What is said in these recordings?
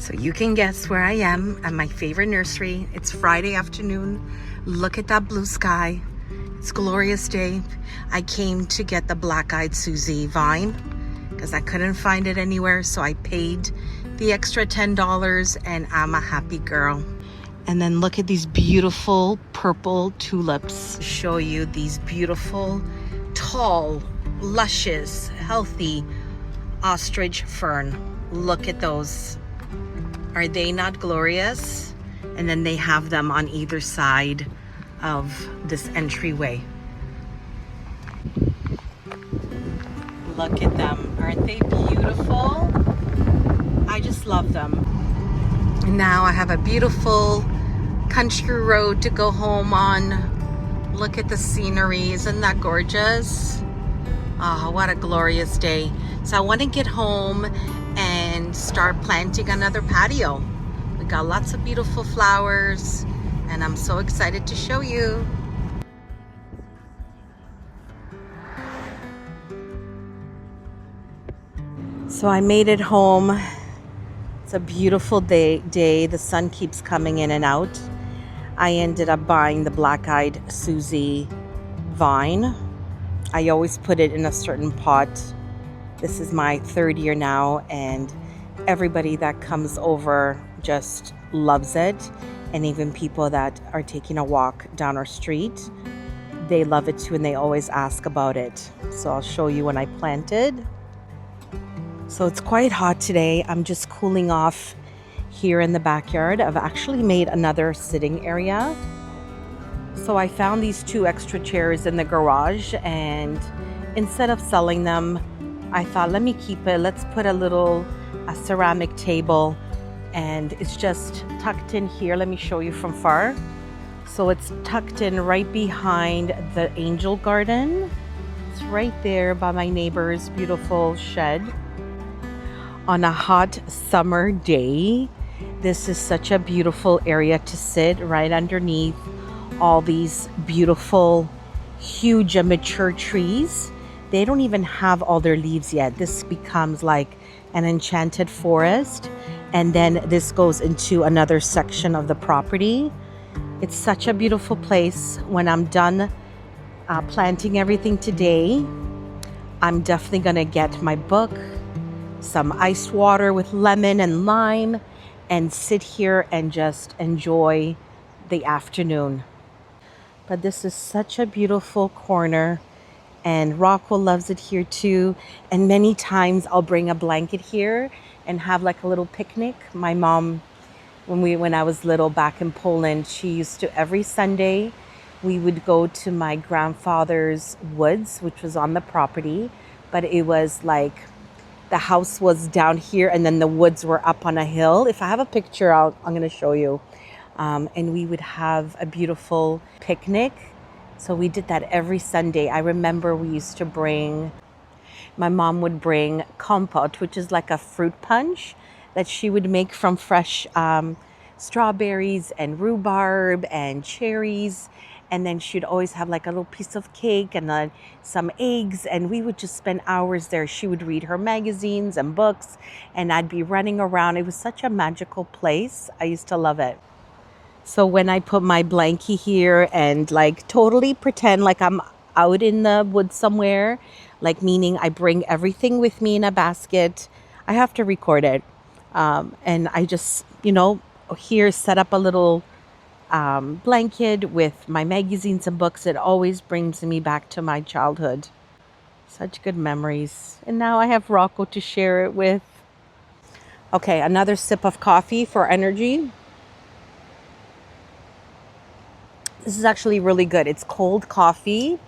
So you can guess where I am at my favorite nursery. It's Friday afternoon. Look at that blue sky. It's a glorious day. I came to get the black-eyed Susie vine because I couldn't find it anywhere. So I paid the extra $10 and I'm a happy girl. And then look at these beautiful purple tulips. Show you these beautiful, tall, luscious, healthy ostrich fern. Look at those. Are they not glorious? And then they have them on either side of this entryway. Look at them. Aren't they beautiful? I just love them. And now I have a beautiful country road to go home on. Look at the scenery. Isn't that gorgeous? Oh, what a glorious day. So I want to get home and start planting another patio. We got lots of beautiful flowers and I'm so excited to show you. So I made it home. It's a beautiful day. The sun keeps coming in and out. I ended up buying the black-eyed Susie vine. I always put it in a certain pot. This is my third year now, and everybody that comes over just loves it. And even people that are taking a walk down our street, they love it too, and they always ask about it. So I'll show you when I planted. So it's quite hot today. I'm just cooling off here in the backyard. I've actually made another sitting area. So I found these 2 extra chairs in the garage, and instead of selling them, I thought, let me keep it. Let's put a ceramic table, and it's just tucked in here. Let me show you from far. So it's tucked in right behind the angel garden. It's right there by my neighbor's beautiful shed. On a hot summer day, this is such a beautiful area to sit right underneath all these beautiful, huge mature trees. They don't even have all their leaves yet. This becomes like an enchanted forest. And then this goes into another section of the property. It's such a beautiful place. When I'm done planting everything today, I'm definitely gonna get my book, some iced water with lemon and lime, and sit here and just enjoy the afternoon. But this is such a beautiful corner, and Rocco loves it here too. And many times I'll bring a blanket here and have like a little picnic. My mom, when I was little back in Poland, she used to, every Sunday we would go to my grandfather's woods, which was on the property, but it was like the house was down here and then the woods were up on a hill. If I have a picture, I'm going to show you. And we would have a beautiful picnic. So we did that every Sunday. I remember we used to my mom would bring compote, which is like a fruit punch that she would make from fresh strawberries and rhubarb and cherries. And then she'd always have like a little piece of cake and then some eggs. And we would just spend hours there. She would read her magazines and books, and I'd be running around. It was such a magical place. I used to love it. So when I put my blankie here and like totally pretend like I'm out in the woods somewhere, like meaning I bring everything with me in a basket, I have to record it. And I just, here set up a little blanket with my magazines and books. It always brings me back to my childhood. Such good memories. And now I have Rocco to share it with. Okay, another sip of coffee for energy. This is actually really good. It's cold coffee,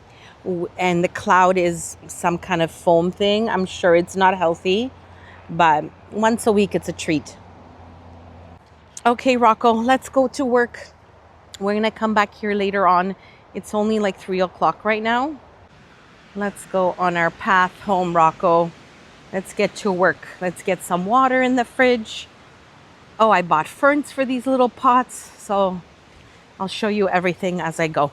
and the cloud is some kind of foam thing. I'm sure it's not healthy, but once a week it's a treat. Okay, Rocco, let's go to work. We're gonna come back here later on. It's only like 3 o'clock right now. Let's go on our path home, Rocco. Let's get to work. Let's get some water in the fridge. Oh, I bought ferns for these little pots, so I'll show you everything as I go.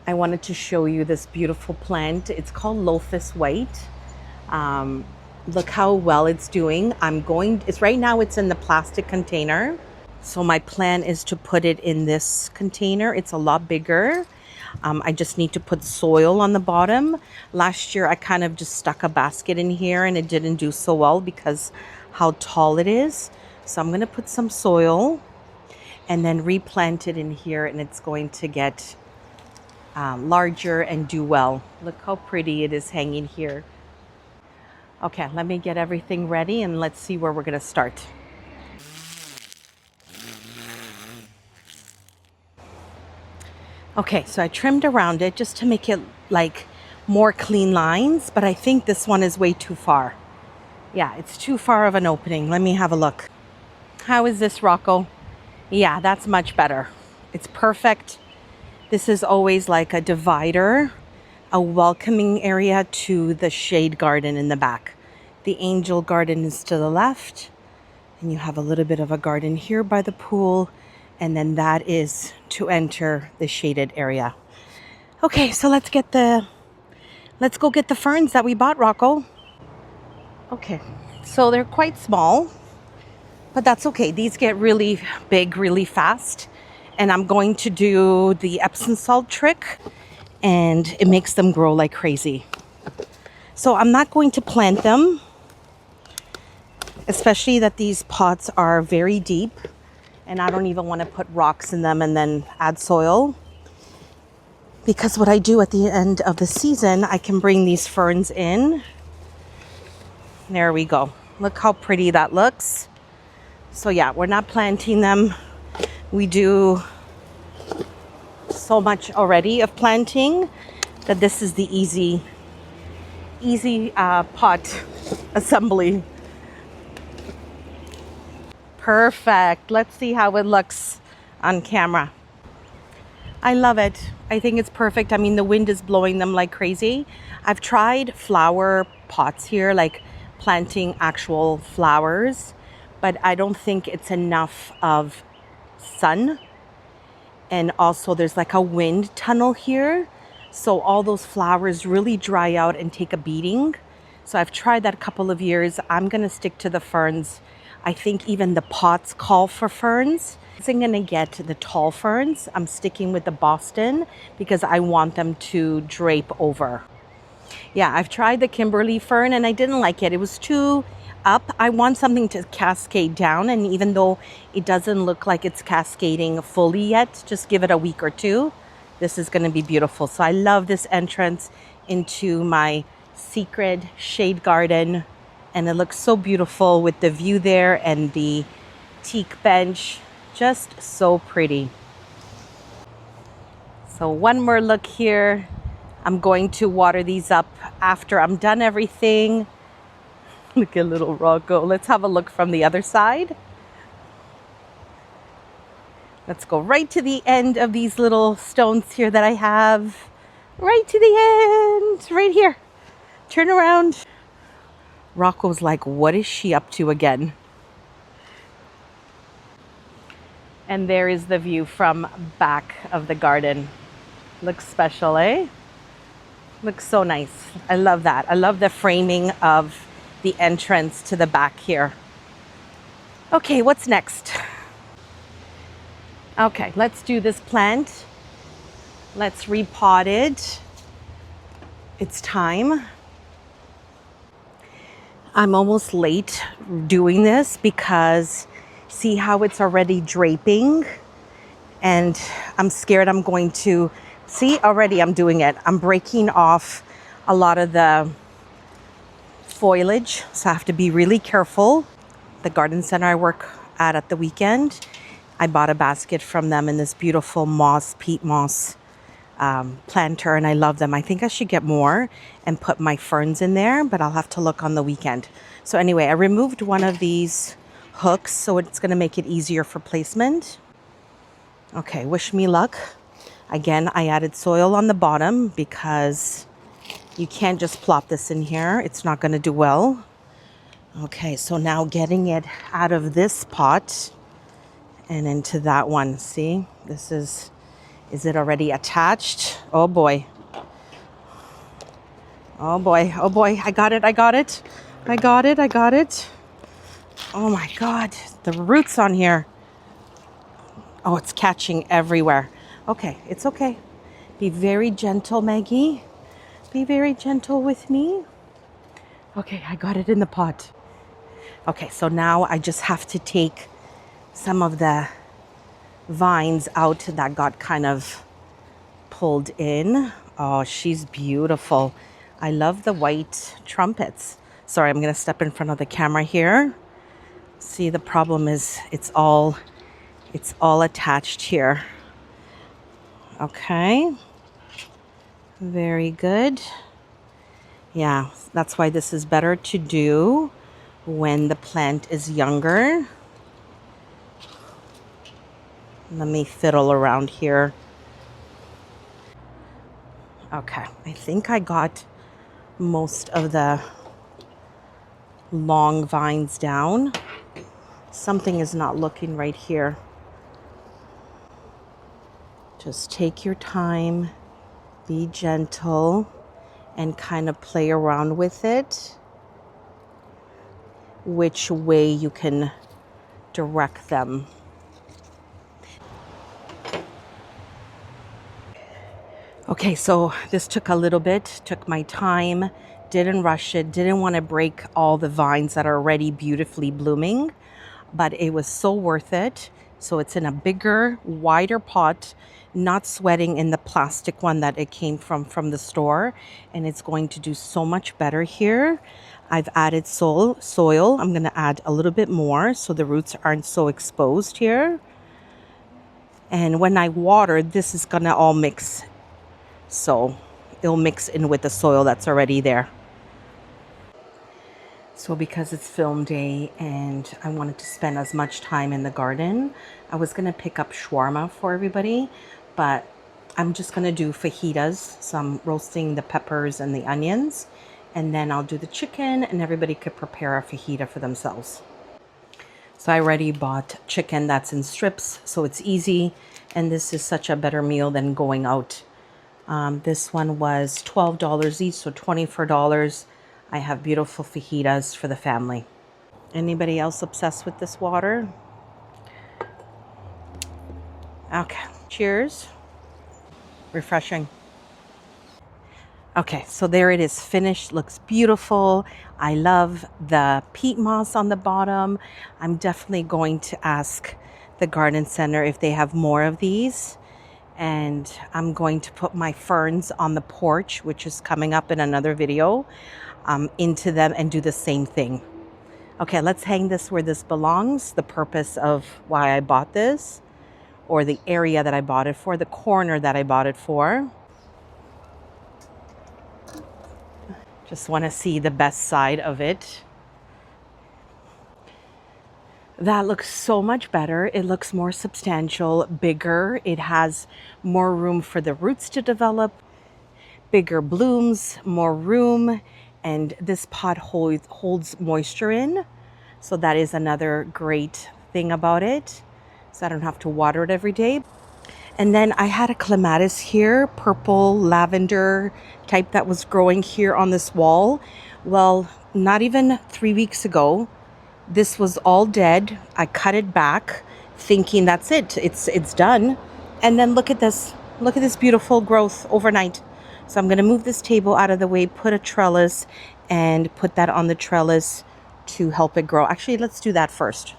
I wanted to show you this beautiful plant. It's called Lotus White. Look how well it's doing. It's right now it's in the plastic container. So my plan is to put it in this container. It's a lot bigger. I just need to put soil on the bottom. Last year I kind of just stuck a basket in here and it didn't do so well because how tall it is. So I'm going to put some soil and then replant it in here, and it's going to get larger and do well. Look how pretty it is hanging here. Okay, let me get everything ready and let's see where we're going to start. Okay, so I trimmed around it just to make it like more clean lines, but I think this one is way too far. Yeah, it's too far of an opening. Let me have a look. How is this, Rocco? Yeah, that's much better. It's perfect. This is always like a divider, a welcoming area to the shade garden in the back. The angel garden is to the left, and you have a little bit of a garden here by the pool, and then that is to enter the shaded area. Okay, so let's go get the ferns that we bought, Rocco. Okay, so they're quite small, but that's okay. These get really big really fast, and I'm going to do the Epsom salt trick, and it makes them grow like crazy. So I'm not going to plant them, especially that these pots are very deep, and I don't even want to put rocks in them and then add soil. Because what I do at the end of the season, I can bring these ferns in. There we go. Look how pretty that looks. So yeah, we're not planting them. We do so much already of planting that this is the easy pot assembly. Perfect. Let's see how it looks on camera. I love it. I think it's perfect. I mean, the wind is blowing them like crazy. I've tried flower pots here, like planting actual flowers, but I don't think it's enough of sun. And also there's like a wind tunnel here. So all those flowers really dry out and take a beating. So I've tried that a couple of years. I'm going to stick to the ferns. I think even the pots call for ferns. I'm going to get the tall ferns. I'm sticking with the Boston because I want them to drape over. Yeah, I've tried the Kimberly fern and I didn't like it. It was too up. I want something to cascade down, and even though it doesn't look like it's cascading fully yet, just give it a week or two. This is going to be beautiful. So I love this entrance into my secret shade garden, and it looks so beautiful with the view there and the teak bench. Just so pretty. So one more look here. I'm going to water these up after I'm done everything. Look at little Rocco. Let's have a look from the other side. Let's go right to the end of these little stones here that I have. Right to the end, right here. Turn around. Rocco's like, what is she up to again? And there is the view from back of the garden. Looks special, eh? Looks so nice. I love that. I love the framing of the entrance to the back here. Okay, what's next? Okay, let's do this plant. Let's repot it. It's time. I'm almost late doing this because see how it's already draping, and I'm scared I'm going to see already I'm doing it. I'm breaking off a lot of the foliage, so I have to be really careful. The garden center I work at the weekend, I bought a basket from them in this beautiful moss, peat moss planter, and I love them. I think I should get more and put my ferns in there, but I'll have to look on the weekend. So anyway, I removed one of these hooks, so it's going to make it easier for placement. Okay, wish me luck. Again, I added soil on the bottom because you can't just plop this in here. It's not going to do well. Okay, so now getting it out of this pot and into that one. See, this is it already attached? Oh boy. Oh boy, oh boy, I got it. I got it. I got it. Oh my God, the roots on here. Oh, it's catching everywhere. Okay, it's okay. Be very gentle, Maggie. Be very gentle with me. Okay, I got it in the pot. Okay, so now I just have to take some of the vines out that got kind of pulled in. Oh, she's beautiful. I love the white trumpets. Sorry, I'm gonna step in front of the camera here. See, the problem is it's all attached here. Okay, very good. Yeah, that's why this is better to do when the plant is younger. Let me fiddle around here. Okay, I think I got most of the long vines down. Something is not looking right here. Just take your time, be gentle, and kind of play around with it, which way you can direct them. Okay, so this took a little bit, took my time, didn't rush it, didn't want to break all the vines that are already beautifully blooming, but it was so worth it. So it's in a bigger, wider pot, not sweating in the plastic one that it came from the store, and it's going to do so much better here. I've added soil. I'm going to add a little bit more so the roots aren't so exposed here. And when I water, this is going to all mix. So it'll mix in with the soil that's already there. So because it's film day and I wanted to spend as much time in the garden, I was going to pick up shawarma for everybody, but I'm just going to do fajitas. So I'm roasting the peppers and the onions, and then I'll do the chicken and everybody could prepare a fajita for themselves. So I already bought chicken that's in strips, so it's easy. And this is such a better meal than going out. This one was $12 each, so $24. I have beautiful fajitas for the family. Anybody else obsessed with this water? Okay, cheers. Refreshing. Okay, so there it is finished. Looks beautiful. I love the peat moss on the bottom. I'm definitely going to ask the garden center if they have more of these. And I'm going to put my ferns on the porch, which is coming up in another video, into them and do the same thing. Okay, let's hang this where this belongs. The purpose of why I bought this, or the area that I bought it for, the corner that I bought it for. Just want to see the best side of it. That looks so much better. It looks more substantial, bigger. It has more room for the roots to develop, bigger blooms, more room, and this pot holds moisture in. So that is another great thing about it. So I don't have to water it every day. And then I had a clematis here, purple lavender type that was growing here on this wall. Well, not even 3 weeks ago, this was all dead. I cut it back thinking that's it. It's done. And then look at this. Look at this beautiful growth overnight. So I'm going to move this table out of the way, put a trellis, and put that on the trellis to help it grow. Actually, let's do that first.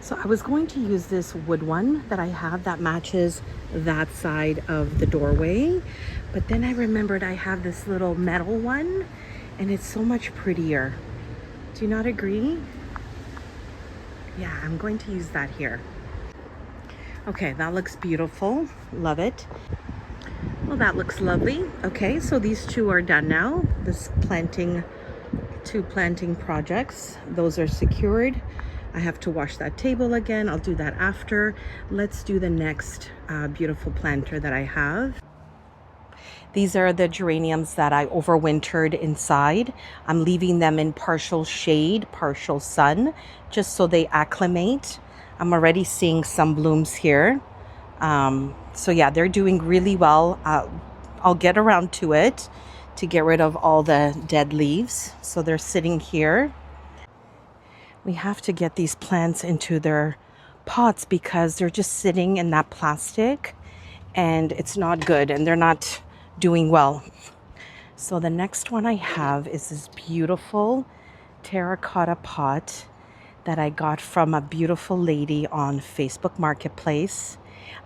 So I was going to use this wood one that I have that matches that side of the doorway. But then I remembered I have this little metal one, and it's so much prettier. Do you not agree? Yeah, I'm going to use that here. Okay, that looks beautiful. Love it. Well, that looks lovely. Okay, so these two are done now. This two planting projects, those are secured. I have to wash that table again. I'll do that after. Let's do the next beautiful planter that I have. These are the geraniums that I overwintered inside. I'm leaving them in partial shade, partial sun, just so they acclimate. I'm already seeing some blooms here. So yeah, they're doing really well. I'll get around to it to get rid of all the dead leaves. So they're sitting here. We have to get these plants into their pots because they're just sitting in that plastic and it's not good and they're not doing well. So the next one I have is this beautiful terracotta pot that I got from a beautiful lady on Facebook Marketplace.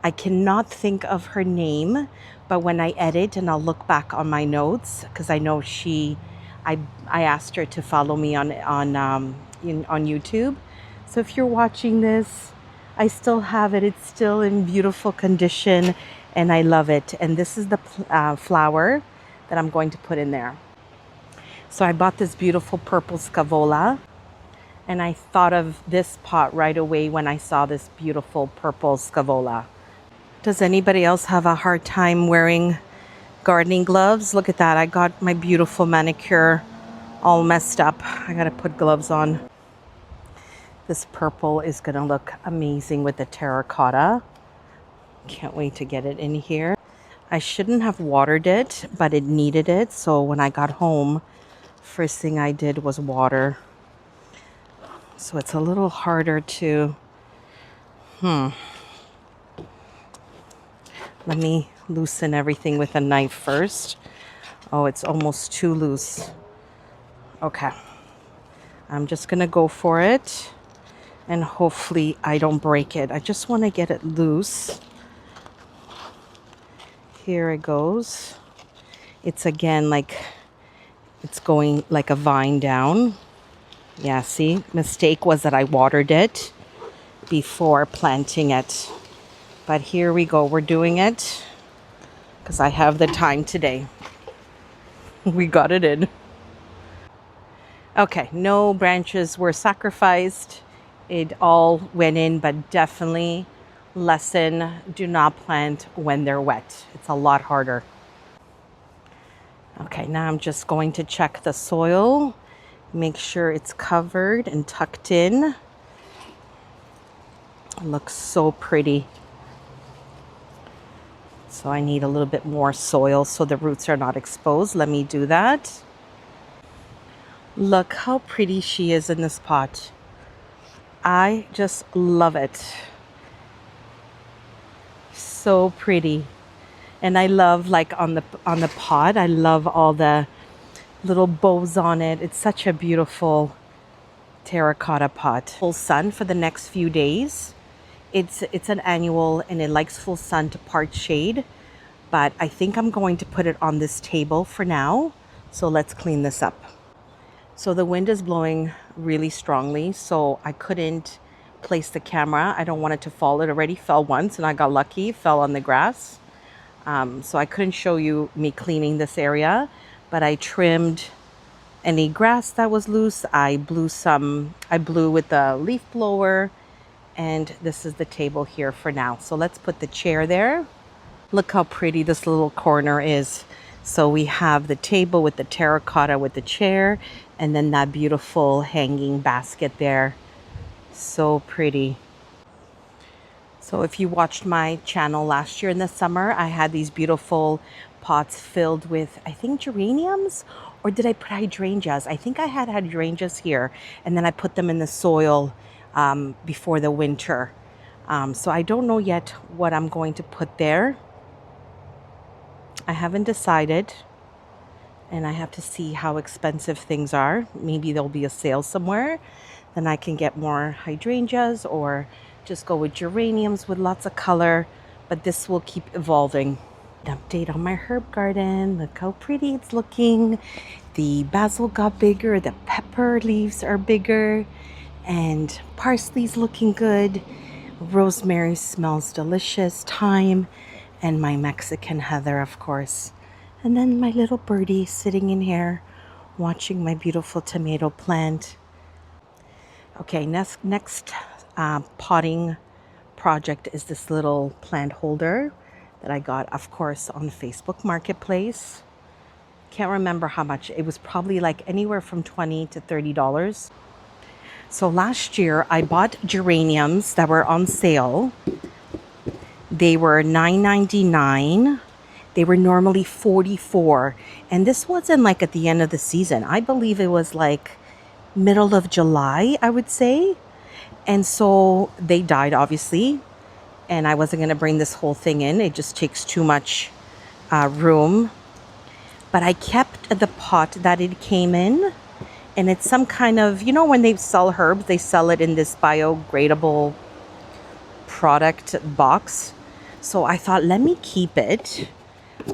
I cannot think of her name, but when I edit and I'll look back on my notes, because I know I asked her to follow me on YouTube. So if you're watching this, I still have it. It's still in beautiful condition, and I love it. And this is the flower that I'm going to put in there. So I bought this beautiful purple scaevola. And I thought of this pot right away when I saw this beautiful purple scaevola. Does anybody else have a hard time wearing gardening gloves? Look at that. I got my beautiful manicure all messed up. I gotta put gloves on. This purple is gonna look amazing with the terracotta. Can't wait to get it in here. I shouldn't have watered it, but it needed it. So when I got home, first thing I did was water. So it's a little harder to, let me loosen everything with a knife first. Oh, it's almost too loose. Okay. I'm just gonna go for it and hopefully I don't break it. I just wanna get it loose. Here it goes. It's again like, it's going like a vine down. Yeah, see, mistake was that I watered it before planting it. But here we go, we're doing it because I have the time today. We got it in. Okay, no branches were sacrificed. It all went in, but definitely lesson, do not plant when they're wet. It's a lot harder. Okay, now I'm just going to check the soil. Make sure it's covered and tucked in. It looks so pretty. So I need a little bit more soil so the roots are not exposed. Let me do that. Look how pretty she is in this pot. I just love it. So pretty. And I love like on the pot, I love all the little bows on it. It's such a beautiful terracotta pot. Full sun for the next few days. It's an annual and it likes full sun to part shade, but I think I'm going to put it on this table for now. So let's clean this up. So the wind is blowing really strongly, so I couldn't place the camera. I don't want it to fall. It already fell once and I got lucky, it fell on the grass. So I couldn't show you me cleaning this area, but I trimmed any grass that was loose. I blew with the leaf blower, and this is the table here for now. So let's put the chair there. Look how pretty this little corner is. So we have the table with the terracotta with the chair, and then that beautiful hanging basket there. So pretty. So if you watched my channel last year in the summer, I had these beautiful pots filled with, I think, geraniums, or did I put hydrangeas? I think I had hydrangeas here, and then I put them in the soil before the winter. So I don't know yet what I'm going to put there. I haven't decided, and I have to see how expensive things are. Maybe there'll be a sale somewhere, then I can get more hydrangeas or just go with geraniums with lots of color, but this will keep evolving. An update on my herb garden. Look how pretty it's looking. The basil got bigger, the pepper leaves are bigger, and parsley's looking good. Rosemary smells delicious, thyme, and my Mexican heather, of course. And then my little birdie sitting in here watching my beautiful tomato plant. Okay, next potting project is this little plant holder that I got, of course, on Facebook Marketplace. Can't remember how much. It was probably like anywhere from $20 to $30. So last year I bought geraniums that were on sale. They were $9.99, They were normally 44. And this wasn't like at the end of the season. I believe it was like middle of July, I would say. And so they died, obviously. And I wasn't going to bring this whole thing in. It just takes too much room. But I kept the pot that it came in. And it's some kind of, you know, when they sell herbs, they sell it in this biodegradable product box. So I thought, let me keep it.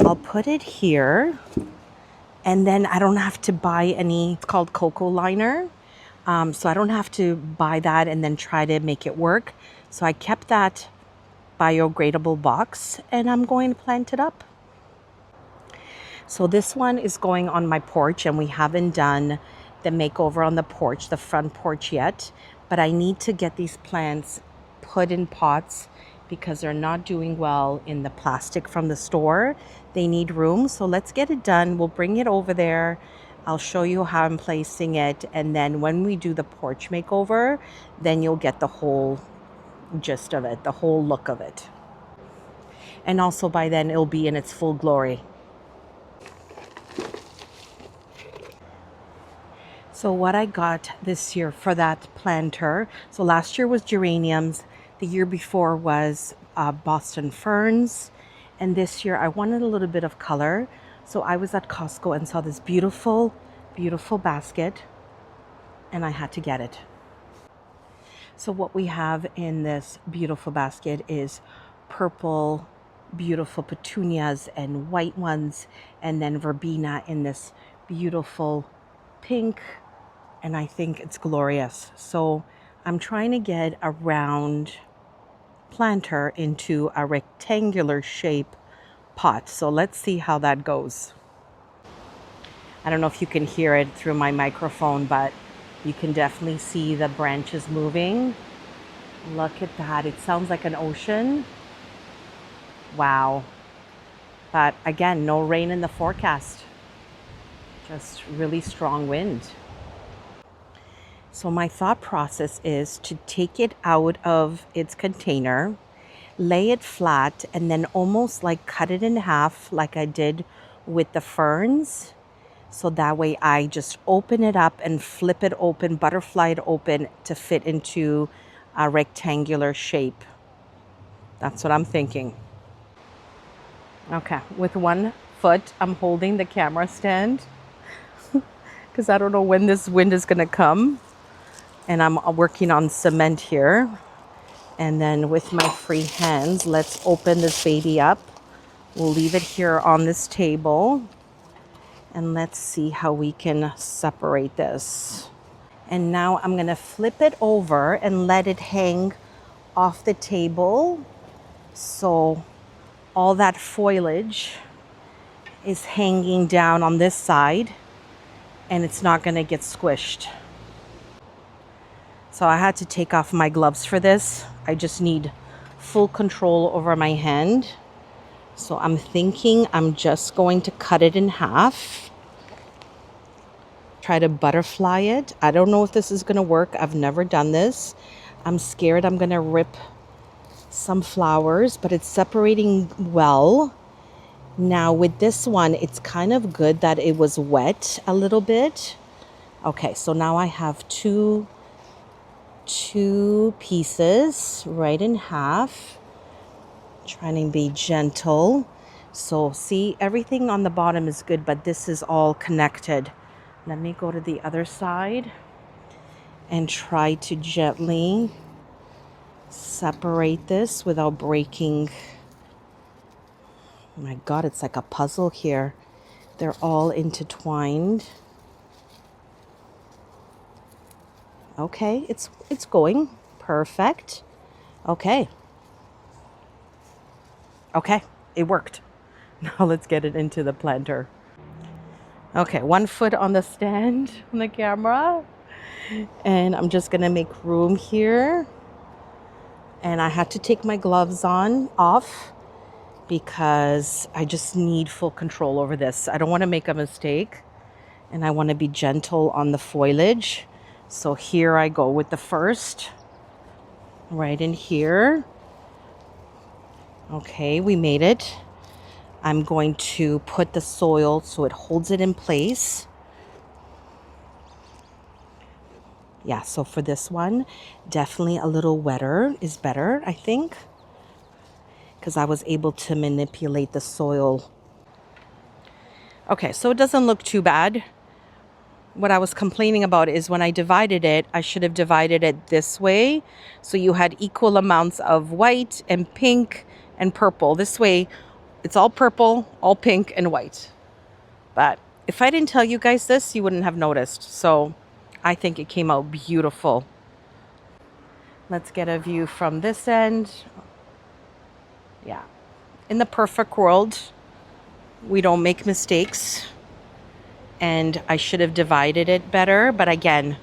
I'll put it here. And then I don't have to buy any, it's called cocoa liner. So I don't have to buy that and then try to make it work. So I kept that biodegradable box and I'm going to plant it up. So this one is going on my porch, and we haven't done the makeover on the porch, the front porch yet. But I need to get these plants put in pots because they're not doing well in the plastic from the store. They need room. So let's get it done. We'll bring it over there. I'll show you how I'm placing it. And then when we do the porch makeover, then you'll get the whole gist of it, the whole look of it. And also by then it'll be in its full glory. So what I got this year for that planter, so last year was geraniums, the year before was Boston ferns, and this year I wanted a little bit of color. So I was at Costco and saw this beautiful, beautiful basket, and I had to get it. So what we have in this beautiful basket is purple, beautiful petunias and white ones, and then verbena in this beautiful pink, and I think it's glorious. So I'm trying to get a round planter into a rectangular shape pot. So let's see how that goes. I don't know if you can hear it through my microphone, but you can definitely see the branches moving. Look at that. It sounds like an ocean. Wow. But again, no rain in the forecast. Just really strong wind. So my thought process is to take it out of its container, lay it flat, and then almost like cut it in half like I did with the ferns. So that way I just open it up and flip it open, butterfly it open to fit into a rectangular shape. That's what I'm thinking. Okay, with one foot, I'm holding the camera stand because I don't know when this wind is gonna come. And I'm working on cement here. And then with my free hands, let's open this baby up. We'll leave it here on this table. And let's see how we can separate this. And now I'm gonna flip it over and let it hang off the table. So all that foliage is hanging down on this side and it's not gonna get squished. So I had to take off my gloves for this. I just need full control over my hand. So I'm thinking I'm just going to cut it in half. Try to butterfly it. I don't know if this is gonna work. I've never done this. I'm scared I'm gonna rip some flowers, but it's separating well. Now with this one, it's kind of good that it was wet a little bit. Okay, so now I have two pieces right in half. Trying to be gentle. So see, everything on the bottom is good, but this is all connected. Let me go to the other side and try to gently separate this without breaking. Oh my God, it's like a puzzle here. They're all intertwined. Okay, it's going. Perfect. Okay. Okay, it worked. Now let's get it into the planter. Okay, 1 foot on the stand on the camera. And I'm just gonna make room here. And I had to take my gloves off because I just need full control over this. I don't want to make a mistake and I want to be gentle on the foliage. So here I go with the first, right in here. Okay, we made it. I'm going to put the soil so it holds it in place. Yeah, so for this one, definitely a little wetter is better, I think, because I was able to manipulate the soil. Okay, so it doesn't look too bad. What I was complaining about is when I divided it, I should have divided it this way. So you had equal amounts of white and pink and purple. This way, it's all purple, all pink and white. But if I didn't tell you guys this, you wouldn't have noticed. So I think it came out beautiful. Let's get a view from this end. Yeah. In the perfect world, we don't make mistakes. And I should have divided it better. But again,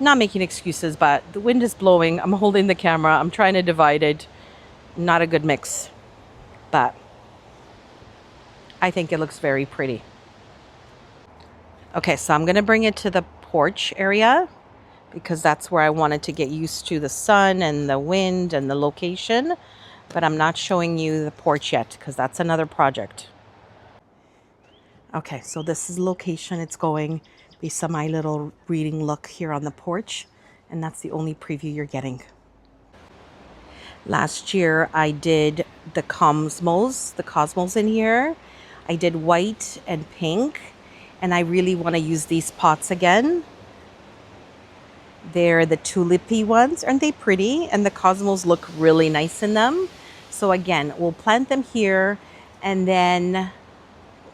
not making excuses, but the wind is blowing. I'm holding the camera. I'm trying to divide it. Not a good mix. But I think it looks very pretty. Okay, so I'm going to bring it to the porch area because that's where I wanted to get used to the sun and the wind and the location. But I'm not showing you the porch yet because that's another project. Okay, so this is the location it's going based on my little reading look here on the porch. And that's the only preview you're getting. Last year I did the cosmos in here. I did white and pink, and I really want to use these pots again. They're the tulipy ones. Aren't they pretty? And the cosmos look really nice in them. So again, we'll plant them here, and then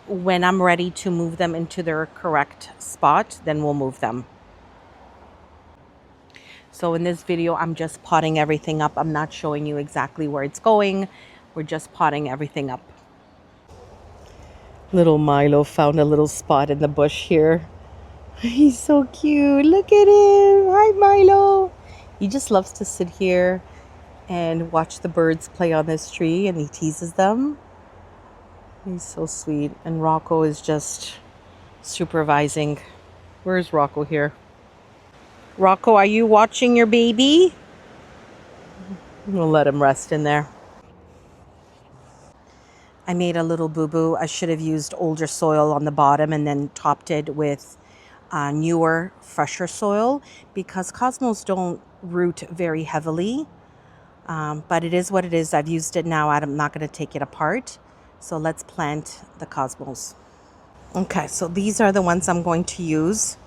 when I'm ready to move them into their correct spot, then we'll move them. So in this video, I'm just potting everything up. I'm not showing you exactly where it's going. We're just potting everything up. Little Milo found a little spot in the bush here. He's so cute. Look at him. Hi, Milo. He just loves to sit here and watch the birds play on this tree, and he teases them. He's so sweet. And Rocco is just supervising. Where's Rocco here? Rocco, are you watching your baby? We'll let him rest in there. I made a little boo-boo. I should have used older soil on the bottom and then topped it with newer, fresher soil because cosmos don't root very heavily. But it is what it is. I've used it now. I'm not going to take it apart. So let's plant the cosmos. Okay, so these are the ones I'm going to use.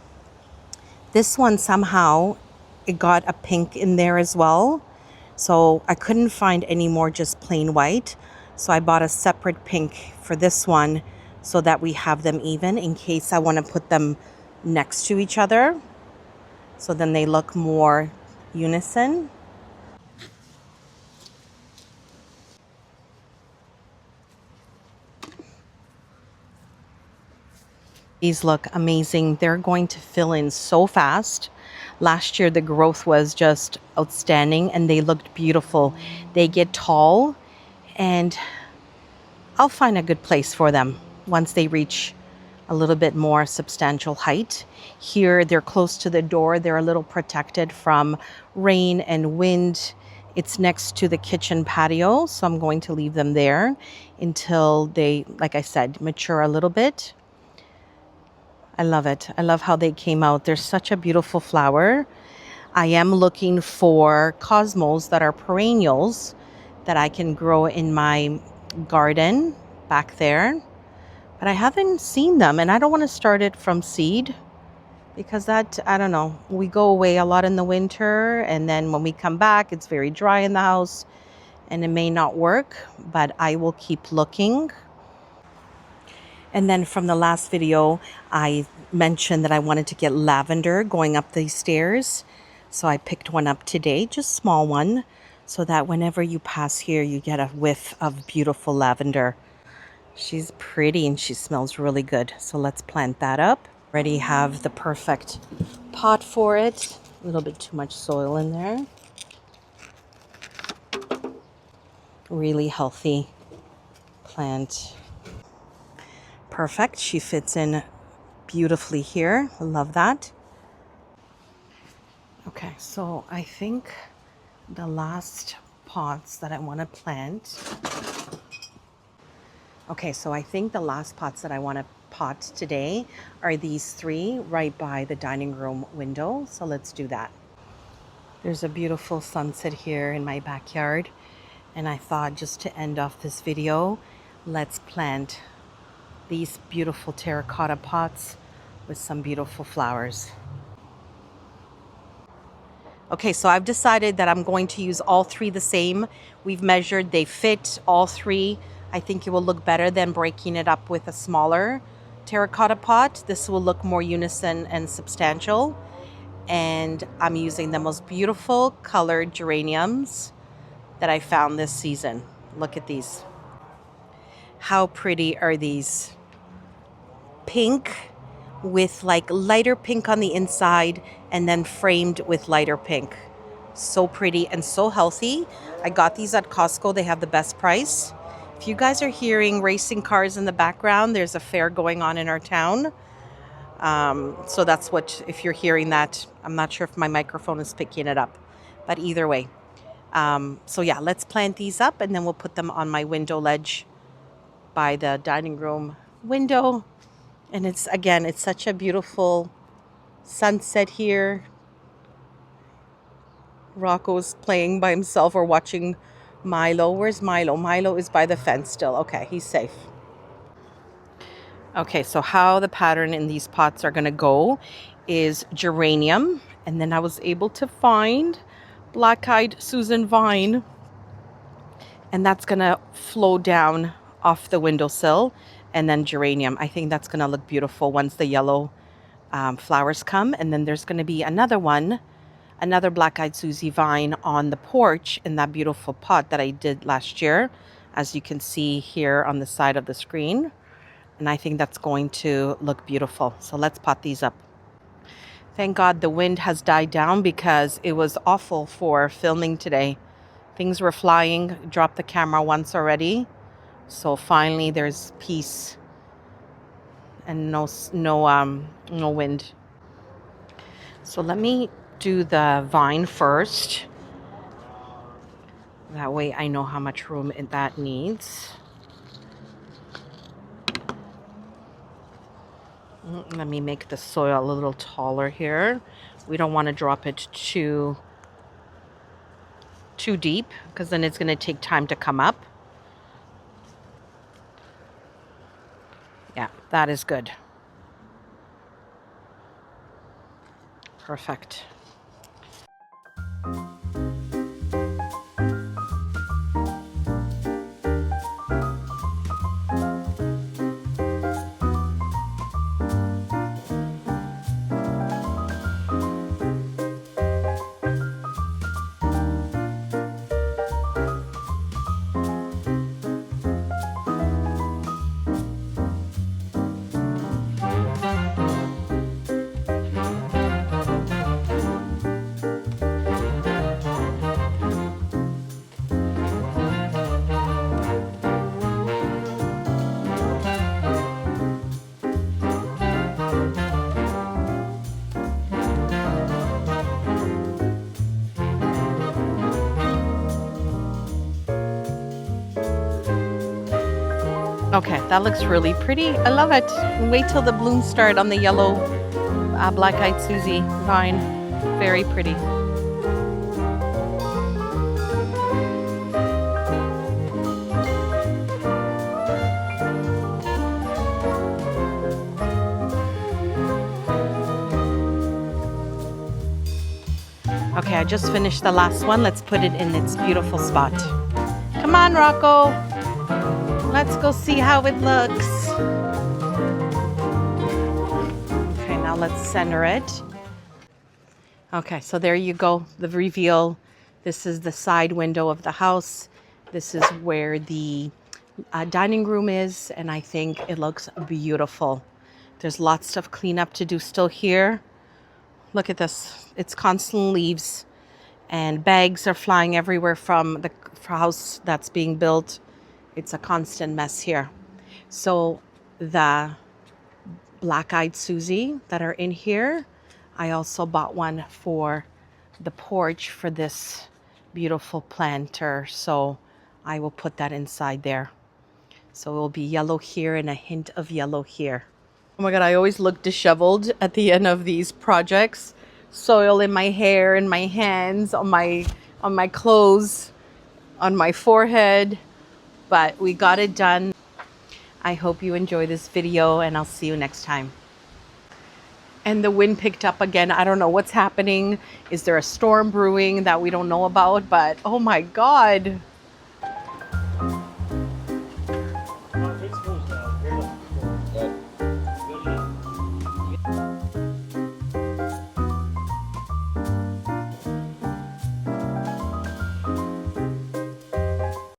This one somehow, it got a pink in there as well. So I couldn't find any more just plain white. So I bought a separate pink for this one so that we have them even in case I want to put them next to each other. So then they look more unison. These look amazing. They're going to fill in so fast. Last year, the growth was just outstanding and they looked beautiful. They get tall and I'll find a good place for them once they reach a little bit more substantial height. Here, they're close to the door. They're a little protected from rain and wind. It's next to the kitchen patio, so I'm going to leave them there until they, like I said, mature a little bit. I love it. I love how they came out. They're such a beautiful flower. I am looking for cosmos that are perennials that I can grow in my garden back there. But I haven't seen them, and I don't want to start it from seed because that, I don't know, we go away a lot in the winter, and then when we come back, it's very dry in the house, and it may not work, but I will keep looking. And then from the last video, I mentioned that I wanted to get lavender going up these stairs. So I picked one up today, just small one, so that whenever you pass here, you get a whiff of beautiful lavender. She's pretty and she smells really good. So let's plant that up. Already have the perfect pot for it. A little bit too much soil in there. Really healthy plant. Perfect. She fits in beautifully here. I love that. Okay, so I think the last pots that I want to plant. Okay, so I think the last pots that I want to pot today are these three right by the dining room window. So let's do that. There's a beautiful sunset here in my backyard. And I thought just to end off this video, let's plant these beautiful terracotta pots with some beautiful flowers. Okay, so I've decided that I'm going to use all three the same. We've measured, they fit all three. I think it will look better than breaking it up with a smaller terracotta pot. This will look more unison and substantial. And I'm using the most beautiful colored geraniums that I found this season. Look at these. How pretty are these? Pink with like lighter pink on the inside and then framed with lighter pink. So pretty and so healthy. I got these at Costco. They have the best price. If you guys are hearing racing cars in the background, there's a fair going on in our town. So that's what, if you're hearing that, I'm not sure if my microphone is picking it up, but either way. So yeah, let's plant these up and then we'll put them on my window ledge by the dining room window. And it's, again, it's such a beautiful sunset here. Rocco's playing by himself or watching Milo. Where's Milo? Milo is by the fence still. Okay, he's safe. Okay, so how the pattern in these pots are going to go is geranium. And then I was able to find black-eyed Susan vine. And that's going to flow down off the windowsill. And then geranium. I think that's going to look beautiful once the yellow flowers come. And then there's going to be another one, another black-eyed Susie vine on the porch in that beautiful pot that I did last year, as you can see here on the side of the screen. And I think that's going to look beautiful. So let's pot these up. Thank God the wind has died down because it was awful for filming today. Things were flying, dropped the camera once already. So finally there's peace and no wind. So let me do the vine first. That way I know how much room that needs. Let me make the soil a little taller here. We don't want to drop it too deep because then it's going to take time to come up. Yeah, that is good. Perfect. Okay, that looks really pretty. I love it. Wait till the blooms start on the yellow black-eyed Susie vine. Very pretty. Okay, I just finished the last one. Let's put it in its beautiful spot. Come on, Rocco. Let's go see how it looks. Okay, now let's center it. Okay, so there you go, the reveal. This is the side window of the house. This is where the dining room is, and I think it looks beautiful. There's lots of cleanup to do still here. Look at this. It's constant leaves, and bags are flying everywhere from the house that's being built. It's a constant mess here. So the black-eyed Susie that are in here, I also bought one for the porch for this beautiful planter. So I will put that inside there. So it will be yellow here and a hint of yellow here. Oh my God, I always look disheveled at the end of these projects. Soil in my hair, in my hands, on my clothes, on my forehead. But we got it done. I hope you enjoy this video and I'll see you next time. And the wind picked up again. I don't know what's happening. Is there a storm brewing that we don't know about? But oh my God.